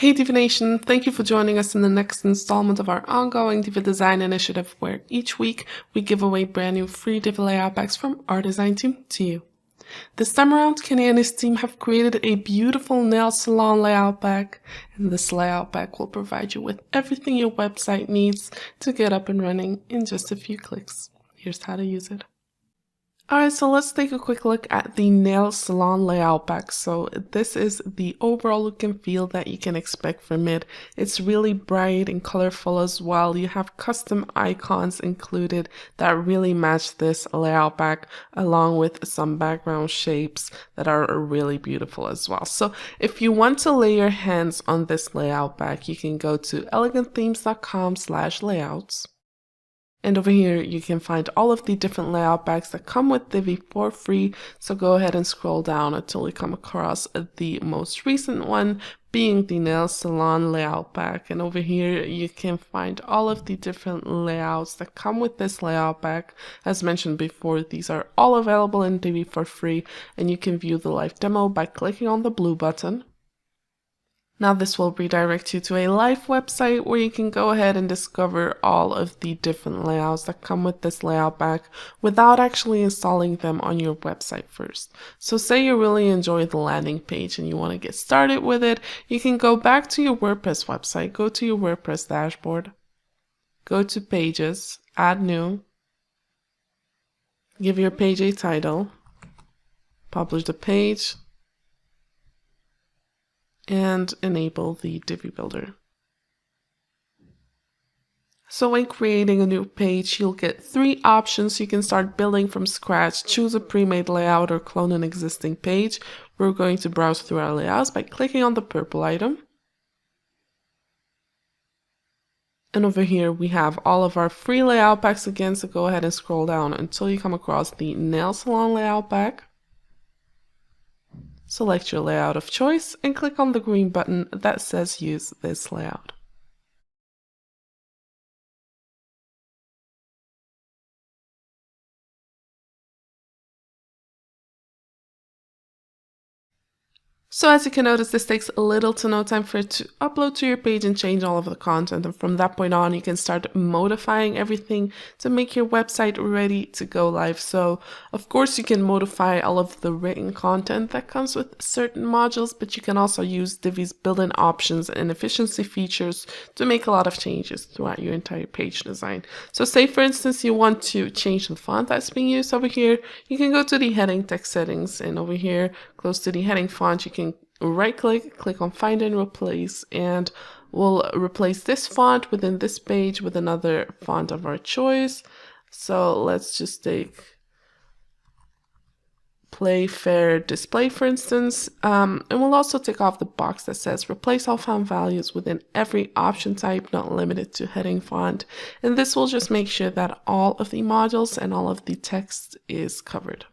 Hey Divi Nation, thank you for joining us in the next installment of our ongoing Divi Design Initiative, where each week we give away brand new free Divi Layout Packs from our design team to you. This time around, Kenny and his team have created a beautiful nail salon layout pack, and this layout pack will provide you with everything your website needs to get up and running in just a few clicks. Here's how to use it. Alright, so let's take a quick look at the nail salon layout pack. So this is the overall look and feel that you can expect from it. It's really bright and colorful as well. You have custom icons included that really match this layout pack, along with some background shapes that are really beautiful as well. So if you want to lay your hands on this layout pack, you can go to elegantthemes.com/layouts. And over here, you can find all of the different layout packs that come with Divi for free. So go ahead and scroll down until you come across the most recent one, being the Nail Salon Layout Pack. And over here, you can find all of the different layouts that come with this layout pack. As mentioned before, these are all available in Divi for free, and you can view the live demo by clicking on the blue button. Now this will redirect you to a live website where you can go ahead and discover all of the different layouts that come with this layout pack without actually installing them on your website first. So say you really enjoy the landing page and you want to get started with it, you can go back to your WordPress website, go to your WordPress dashboard, go to Pages, Add New, give your page a title, publish the page, and enable the Divi Builder. So when creating a new page, you'll get 3 options. You can start building from scratch, choose a pre-made layout, or clone an existing page. We're going to browse through our layouts by clicking on the purple item. And over here we have all of our free layout packs again, so go ahead and scroll down until you come across the Nail Salon Layout Pack. Select your layout of choice and click on the green button that says use this layout. So as you can notice, this takes little to no time for it to upload to your page and change all of the content. And from that point on, you can start modifying everything to make your website ready to go live. So of course, you can modify all of the written content that comes with certain modules, but you can also use Divi's built-in options and efficiency features to make a lot of changes throughout your entire page design. So say, for instance, you want to change the font that's being used over here, you can go to the heading text settings, and over here, close to the heading font, you can right click on find and replace, and we'll replace this font within this page with another font of our choice. So let's just take Play Fair Display, for instance, and we'll also take off the box that says replace all font values within every option type, not limited to heading font. And this will just make sure that all of the modules and all of the text is covered.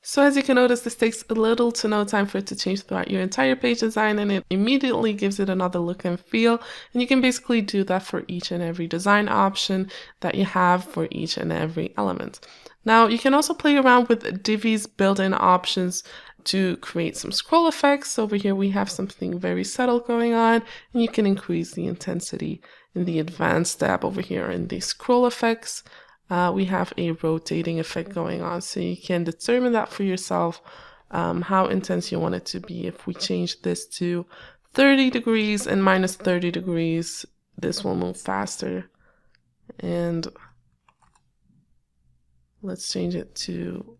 So as you can notice, this takes a little to no time for it to change throughout your entire page design, and it immediately gives it another look and feel. And you can basically do that for each and every design option that you have for each and every element. Now you can also play around with Divi's built-in options to create some scroll effects. Over here we have something very subtle going on, and you can increase the intensity in the advanced tab over here in the scroll effects. We have a rotating effect going on, so you can determine that for yourself, how intense you want it to be. If we change this to 30 degrees and minus 30 degrees, this will move faster. And let's change it to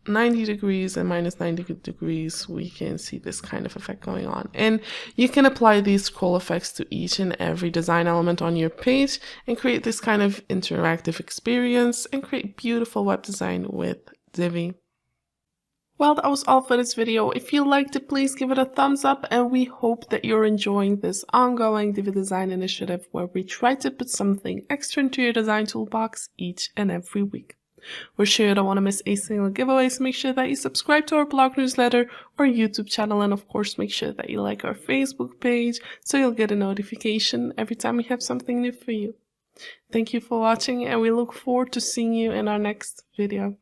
90 degrees and minus 90 degrees, we can see this kind of effect going on. And you can apply these scroll effects to each and every design element on your page and create this kind of interactive experience and create beautiful web design with Divi. Well, that was all for this video. If you liked it, please give it a thumbs up, and we hope that you're enjoying this ongoing Divi Design Initiative where we try to put something extra into your design toolbox each and every week. We're sure you don't want to miss a single giveaway, so make sure that you subscribe to our blog newsletter or YouTube channel, and of course make sure that you like our Facebook page so you'll get a notification every time we have something new for you. Thank you for watching, and we look forward to seeing you in our next video.